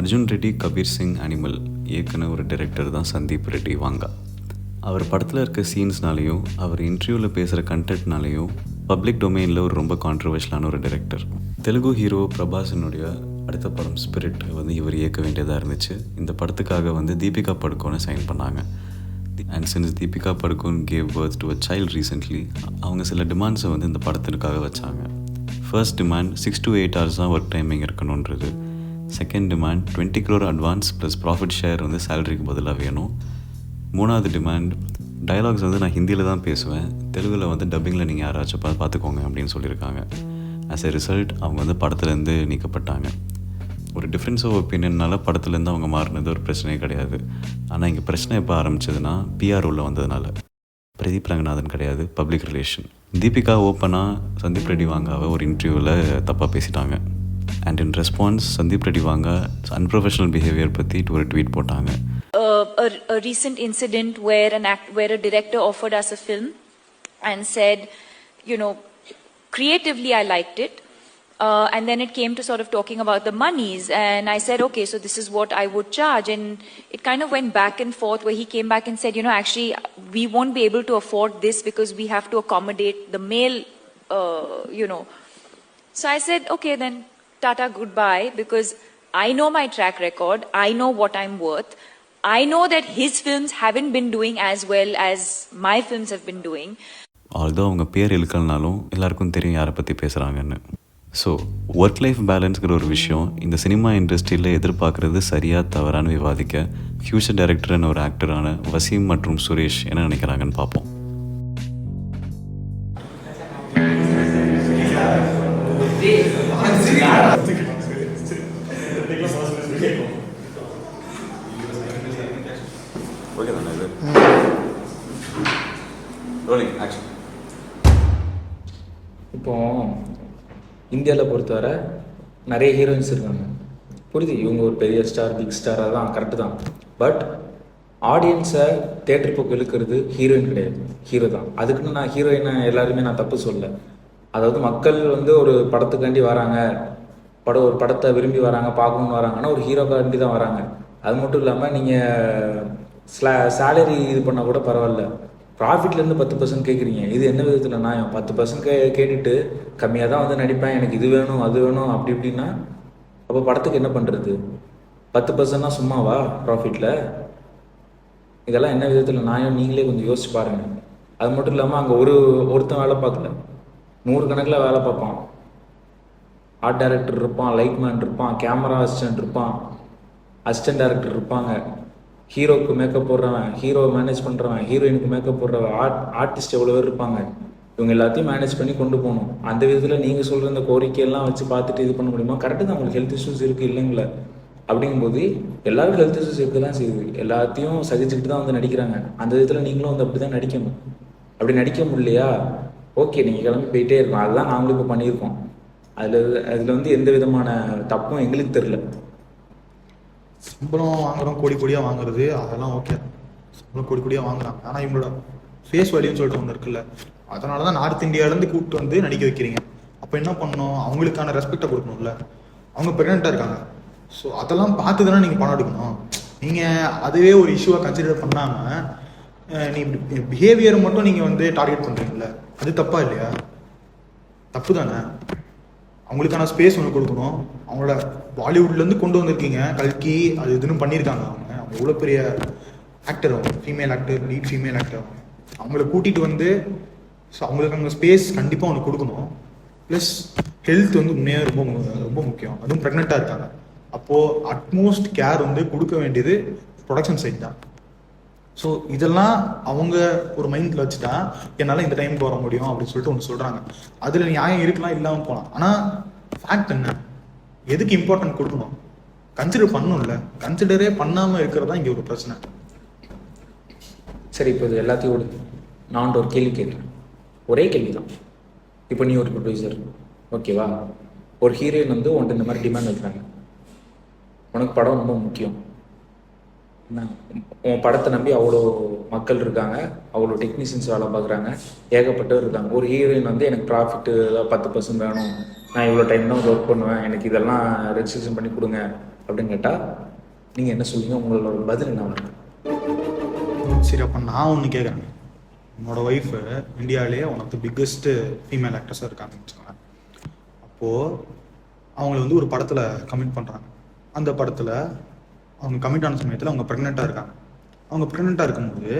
Arjun Reddy, Kabir Singh, animal இயக்குன ஒரு director தான் Sandeep Reddy Vanga. அவர் படத்தில் இருக்க சீன்ஸ்னாலேயும் அவர் இன்டர்வியூவில் பேசுகிற கண்டென்ட்னாலேயும் பப்ளிக் டொமைனில் ஒரு ரொம்ப கான்ட்ரவர்ஷியலான ஒரு டைரக்டர். தெலுங்கு ஹீரோ பிரபாஸினுடைய அடுத்த படம் ஸ்பிரிட் இவர் இயக்க வேண்டியதாக இருந்துச்சு. இந்த படத்துக்காக தீபிகா படுகோனை சைன் பண்ணாங்க. And since Deepika Padukone gave birth to a child recently, அவங்க சில டிமாண்ட்ஸை இந்த படத்திற்காக வச்சாங்க. ஃபர்ஸ்ட் டிமாண்ட் 6 to 8 hours தான் ஒர்க் டைமிங் இருக்கணுன்றது. Second demand 20 crore advance plus profit share சேலரிக்கு பதிலாக வேணும். மூணாவது டிமாண்ட் டயலாக்ஸ் நான் ஹிந்தியில் தான் பேசுவேன், தெலுங்கில் டப்பிங்கில் நீங்கள் யாராச்சும் பார்த்துக்கோங்க அப்படின்னு சொல்லியிருக்காங்க. ஆஸ் எ ரிசல்ட் அவங்க படத்துலேருந்து நீக்கப்பட்டாங்க. ஒரு டிஃப்ரென்ஸ் ஆஃப் ஒப்பீனியன்னால படத்துலேருந்து அவங்க மாறினது ஒரு பிரச்சனையே கிடையாது. ஆனால் இங்கே பிரச்சனை எப்போ ஆரம்பிச்சதுன்னா பிஆர் உள்ள வந்ததுனால. பிரதீப் ரங்கநாதன் கிடையாது, பப்ளிக் ரிலேஷன். தீபிகா ஓப்பனாக சந்தீப் ரெட்டி வாங்காவை ஒரு இன்டர்வியூவில் தப்பாக பேசிட்டாங்க. And in response Sandeep Reddy Vanga unprofessional behaviour பற்றி ஒரு ட்வீட் போட்டாங்க. A recent incident where a director offered us a film and said, creatively I liked it. And then it came to sort of talking about the monies, and I said, okay, so this is what I would charge. And it kind of went back and forth where he came back and said, actually we won't be able to afford this because we have to accommodate the male, So I said, okay, then tata, goodbye, because I know my track record, I know what I'm worth. I know that his films haven't been doing as well as my films have been doing. Although அவங்க பேர் இழுக்கலனாலும் எல்லாருக்கும் தெரியும் யாரை பற்றி பேசுகிறாங்கன்னு. So work life பேலன்ஸ்கிற ஒரு விஷயம் இந்த cinema இண்டஸ்ட்ரியில் எதிர்பார்க்குறது சரியாக தவறான்னு விவாதிக்க ஃபியூச்சர் டைரக்டர்னு ஒரு ஆக்டரான வசீம் மற்றும் சுரேஷ் என்ன நினைக்கிறாங்கன்னு பார்ப்போம். ஓகே தானே இது? Rolling action. இப்போ இந்தியாவில் பொறுத்தவரை நிறைய ஹீரோயின்ஸ் இருக்காங்க, புரியுது, இவங்க ஒரு பெரிய ஸ்டார், பிக் ஸ்டார், அதெல்லாம் கரெக்டு தான். பட் ஆடியன்ஸை தேட்டர் போக்கு இழுக்கிறது ஹீரோயின் கிடையாது, ஹீரோ தான். அதுக்குன்னு நான் ஹீரோயினை எல்லாருமே நான் தப்பு சொல்ல. அதாவது மக்கள் ஒரு படத்துக்காண்டி வராங்க, ஒரு படத்தை விரும்பி வராங்க, பார்க்கணுன்னு வராங்கன்னா ஒரு ஹீரோக்காண்டி தான் வராங்க. அது மட்டும் இல்லாமல் நீங்கள் சேலரி இது பண்ணால் கூட பரவாயில்ல, ப்ராஃபிட்லேருந்து 10% கேட்குறீங்க. இது என்ன விதத்தில் நியாயம்? 10% கேட்டுட்டு கம்மியாக தான் நடிப்பேன், எனக்கு இது வேணும் அது வேணும் அப்படி இப்படின்னா அப்போ படத்துக்கு என்ன பண்ணுறது? 10%னா சும்மாவா ப்ராஃபிட்டில்? இதெல்லாம் என்ன விதத்தில் நியாயம்? நீங்களே கொஞ்சம் யோசிச்சு பாருங்கள். அது மட்டும் இல்லாமல் அங்கே ஒருத்தன் வேலை பார்க்கல, 100 கணக்கில் வேலை பார்ப்பான். ஆர்ட் டைரக்டர் இருப்பான், லைட்மேன் இருப்பான், கேமரா அசிஸ்டன்ட் இருப்பான், அசிஸ்டன்ட் டைரக்டர் இருப்பாங்க, ஹீரோவுக்கு மேக்கப் போடுறவன், ஹீரோவை மேனேஜ் பண்ணுறவன், ஹீரோயினுக்கு மேக்கப் போடுறவன், ஆர்டிஸ்ட் எவ்வளோ பேர் இருப்பாங்க. இவங்க எல்லாத்தையும் மேனேஜ் பண்ணி கொண்டு போகணும். அந்த விதத்தில் நீங்கள் சொல்கிற இந்த கோரிக்கையெல்லாம் வச்சு பார்த்துட்டு இது பண்ண முடியுமா? கரெக்டு தான், உங்களுக்கு ஹெல்த் இஷ்யூஸ் இருக்குது இல்லைங்களா? அப்படிங்கும்போது எல்லாருக்கும் ஹெல்த் இஷ்யூஸ் இருக்க தான் செய்யுது, எல்லாத்தையும் சகிச்சுக்கிட்டு தான் நடிக்கிறாங்க. அந்த விதத்தில் நீங்களும் அப்படி தான் நடிக்கணும். அப்படி நடிக்க முடியலையா, ஓகே, நீங்கள் கிளம்பி போயிட்டே இருக்கோம். அதுதான் நாங்களும் இப்போ பண்ணியிருக்கோம். அதில் எந்த விதமான தப்பும் எங்களுக்கு தெரில. சம்பளம் வாங்குறோம், கோடி கோடியாக வாங்குறது அதெல்லாம் ஓகே, சம்பளம் கோடி கோடியாக வாங்குறாங்க. ஆனால் இவங்களோட ஃபேஸ் வேல்யூன்னு சொல்லிட்டு ஒன்று இருக்குல்ல, அதனால தான் நார்த் இந்தியாவிலேருந்து கூப்பிட்டு நடிக்க வைக்கிறீங்க. அப்போ என்ன பண்ணணும்? அவங்களுக்கான ரெஸ்பெக்டை கொடுக்கணும்ல. அவங்க ப்ரெக்னெண்ட்டாக இருக்காங்க, ஸோ அதெல்லாம் பார்த்து தானே நீங்கள் பணம் எடுக்கணும். நீங்கள் அதுவே ஒரு இஷ்யூவாக கன்சிடர் பண்ணாமல் நீ பிஹேவியரை மட்டும் நீங்கள் டார்கெட் பண்ணுறீங்கல்ல, அது தப்பா இல்லையா? தப்பு தானே. அவங்களுக்கான ஸ்பேஸ் ஒன்று கொடுக்கணும். அவங்களோட பாலிவுட்லேருந்து கொண்டு வந்திருக்கீங்க, கல்கி அது இதுன்னு பண்ணியிருக்காங்க. அவங்க எவ்வளோ பெரிய ஆக்டர், அவங்க female actor, lead female actor, அவங்கள கூட்டிகிட்டு ஸோ அவங்களுக்கு அங்கே ஸ்பேஸ் கண்டிப்பாக ஒன்று கொடுக்கணும். ப்ளஸ் ஹெல்த் உண்மையாக ரொம்ப ரொம்ப முக்கியம். அதுவும் ப்ரெக்னெண்ட்டாக இருக்காங்க. அப்போது அட்மோஸ்ட் கேர் கொடுக்க வேண்டியது ப்ரொடக்ஷன் சைட் தான். ஸோ இதெல்லாம் அவங்க ஒரு மைண்டில் வச்சுட்டா என்னால் இந்த டைமுக்கு வர முடியும் அப்படின்னு சொல்லிட்டு ஒன்று சொல்கிறாங்க. அதில் நியாயம் இருக்கலாம், இல்லாமல் போகலாம். ஆனால் ஃபேக்ட் என்ன? எதுக்கு இம்பார்ட்டன்ட் கொடுக்கணும்? கன்சிடர் பண்ணணும்ல. கன்சிடரே பண்ணாமல் இருக்கிறதா இங்கே ஒரு பிரச்சனை. சரி, இப்போ இது எல்லாத்தையும் நான் ஒரு கேள்வி கேட்குறேன், ஒரே கேள்வி தான். இப்போ நீ ஒரு ப்ரொடியூசர், ஓகேவா? ஒரு ஹீரோயின் உன்ட்டு இந்த மாதிரி டிமாண்ட் வைக்கிறாங்க, உனக்கு படம் ரொம்ப முக்கியம், உன் படத்தை நம்பி அவ்வளோ மக்கள் இருக்காங்க, அவ்வளோ டெக்னீஷியன்ஸ் வேலை பார்க்குறாங்க, ஏகப்பட்டவர் இருக்காங்க. ஒரு ஹீரோயின் எனக்கு ப்ராஃபிட்டு 10% வேணும், நான் இவ்வளோ டைம் தான் ஒர்க் பண்ணுவேன், எனக்கு இதெல்லாம் ரெஜிஸ்ட்ரேஷன் பண்ணி கொடுங்க அப்படின்னு கேட்டால் நீங்கள் என்ன சொல்லுவீங்க? உங்களோட பதில் என்ன? சரி, அப்போ நான் ஒன்று கேட்குறேன். என்னோட ஒய்ஃபு இந்தியாவிலேயே one of the biggest female ஆக்ட்ரஸாக இருக்காங்கன்னு வச்சுக்கோங்களேன். அப்போது அவங்கள வந்து ஒரு படத்தில் கமிட் பண்ணுறாங்க. அந்த படத்தில் அவங்க கமிட் ஆன சமயத்தில் அவங்க ப்ரெக்னெண்ட்டாக இருக்காங்க. அவங்க ப்ரெக்னெண்ட்டாக இருக்கும்போது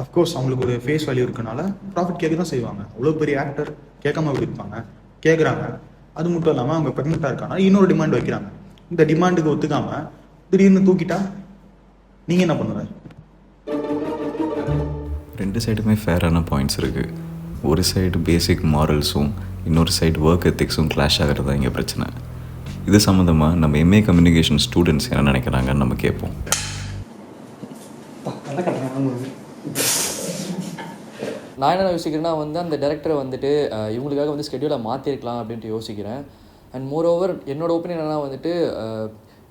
அஃப்கோர்ஸ் அவங்களுக்கு ஒரு ஃபேஸ் வேல்யூ இருக்கனால ப்ராஃபிட் கேட்க தான் செய்வாங்க. அவ்வளோ பெரிய ஆக்டர் கேட்காம எப்படி இருப்பாங்க? கேட்குறாங்க. அது மட்டும் இல்லாமல் அவங்க ப்ரெக்னெண்ட்டாக இருக்காங்க, இன்னொரு டிமாண்ட் வைக்கிறாங்க. இந்த டிமாண்டுக்கு ஒத்துக்காமல் திடீர்னு தூக்கிட்டா நீங்கள் என்ன பண்ணுவேன்? ரெண்டு சைடுமே ஃபேரான பாயிண்ட்ஸ் இருக்குது. ஒரு சைடு பேசிக் மாரல்ஸும் இன்னொரு சைடு ஒர்க் எத்திக்ஸும் கிளாஷ் ஆகிறது தான் இங்கே பிரச்சனை. இது சம்மந்தமாக நம்ம எம்ஏ கம்யூனிகேஷன் ஸ்டூடெண்ட்ஸ் என்ன நினைக்கிறாங்கன்னு நம்ம கேட்போம். நான் என்ன யோசிக்கிறேன்னா வந்து அந்த டேரக்டரை வந்துட்டு இவங்களுக்காக வந்து ஸ்கெடியூலை மாற்றிருக்கலாம் அப்படின்ட்டு யோசிக்கிறேன். அண்ட் மோரோவர் என்னோடய ஒப்பீனியன் என்னன்னா வந்துட்டு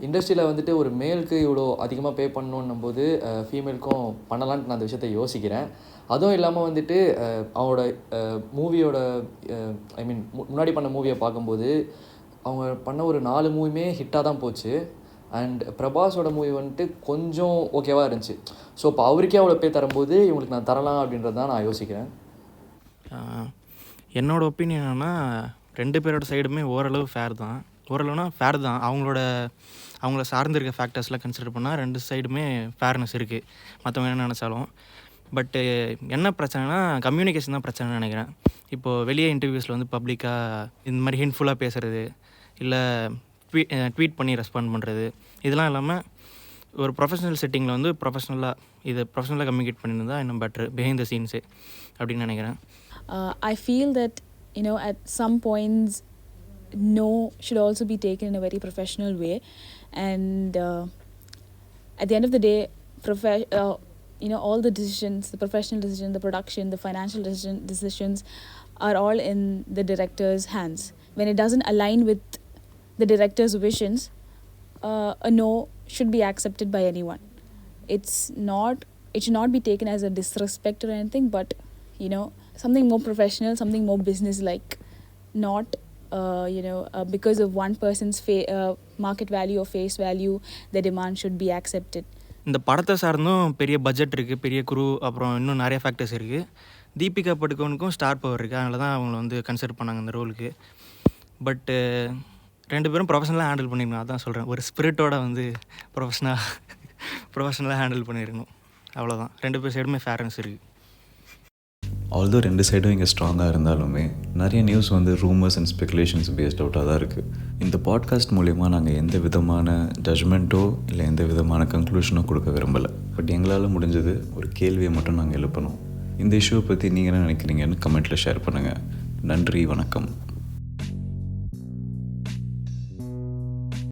இண்டஸ்ட்ரியில் வந்துட்டு ஒரு மேலுக்கு இவ்வளோ அதிகமாக பே பண்ணணுன்னும் போது ஃபீமேலுக்கும் பண்ணலான்ட்டு நான் அந்த விஷயத்தை யோசிக்கிறேன். அதுவும் இல்லாமல் வந்துட்டு அவங்களோட மூவியோட முன்னாடி பண்ண மூவியை பார்க்கும்போது அவங்க பண்ண ஒரு 4 மூவியுமே ஹிட்டாக தான் போச்சு. அண்ட் பிரபாஸோட மூவி வந்துட்டு கொஞ்சம் ஓகேவாக இருந்துச்சு. ஸோ இப்போ அவருக்கே அவ்வளோ பே தரும்போது இவங்களுக்கு நான் தரலாம் அப்படின்றது தான் நான் யோசிக்கிறேன். என்னோடய ஒப்பீனியன் என்னன்னா, 2 பேரோட சைடுமே ஓரளவு ஃபேர் தான். ஓரளவுனா ஃபேர் தான். அவங்கள சார்ந்திருக்க ஃபேக்டர்ஸ்லாம் கன்சிடர் பண்ணால் 2 சைடுமே ஃபேர்னஸ் இருக்குது, மற்றவங்க என்ன நினச்சாலும். பட்டு என்ன பிரச்சனைனா கம்யூனிகேஷன் தான் பிரச்சனைன்னு நினைக்கிறேன். இப்போது வெளியே இன்டர்வியூஸில் வந்து பப்ளிக்காக இந்த மாதிரி ஹிண்ட்ஃபுல்லாக பேசுகிறது, இல்லை ட்வீட் பண்ணி ரெஸ்பாண்ட் பண்ணுறது, இதெல்லாம் இல்லாமல் ஒரு ப்ரொஃபஷனல் செட்டிங்கில் வந்து ப்ரொஃபஷனலாக கம்யூனிகேட் பண்ணியிருந்தா இன்னும் பெட்ரு பிஹைண்ட் த சீன்ஸு அப்படின்னு நினைக்கிறேன். I feel that, at some points, no should also be taken in a very professional way. And at the end of the day, all the decisions, the professional decision, the production, the financial decisions are all in the director's hands. When it doesn't align with the director's visions, a no should be accepted by anyone. It should not be taken as a disrespect or anything, but something more professional, something more business-like, not because of one person's market value or face value, the demand should be accepted. இந்த படத்தை சார்ந்தும் பெரிய budget இருக்குது, பெரிய crew, அப்புறம் இன்னும் நிறைய factors இருக்குது. தீபிகா படுகோனுக்கும் ஸ்டார் பவர் இருக்குது, அதனால தான் அவங்கள வந்து கன்சிடர் பண்ணாங்க இந்த ரோலுக்கு. பட்டு 2 பேரும் ப்ரொஃபஷனலாக ஹேண்டில் பண்ணியிருக்கணும். அதான் சொல்கிறேன், ஒரு ஸ்பிரிட்டோட வந்து ப்ரொஃபஷனலாக ஹேண்டில் பண்ணியிருக்கணும், அவ்வளோதான். 2 பேர் சைடுமே ஃபேர்னஸ் இருக்குது. ஆல்தோ 2 சைடும் இங்கே ஸ்ட்ராங்காக இருந்தாலுமே நிறைய நியூஸ் வந்து ரூமர்ஸ் அண்ட் ஸ்பெகுலேஷன்ஸ் பேஸ்ட் அவுட்டாக தான் இருக்குது. இந்த பாட்காஸ்ட் மூலிமா நாங்கள் எந்த விதமான ஜட்ஜ்மெண்ட்டோ இல்லை எந்த விதமான கன்க்ளூஷனோ கொடுக்க விரும்பலை. பட் எங்களால் முடிஞ்சது ஒரு கேள்வியை மட்டும் நாங்கள் எழுப்பணும். இந்த இஷ்யூவை பற்றி நீங்கள் என்ன நினைக்கிறீங்கன்னு கமெண்ட்டில் ஷேர் பண்ணுங்கள். நன்றி, வணக்கம்.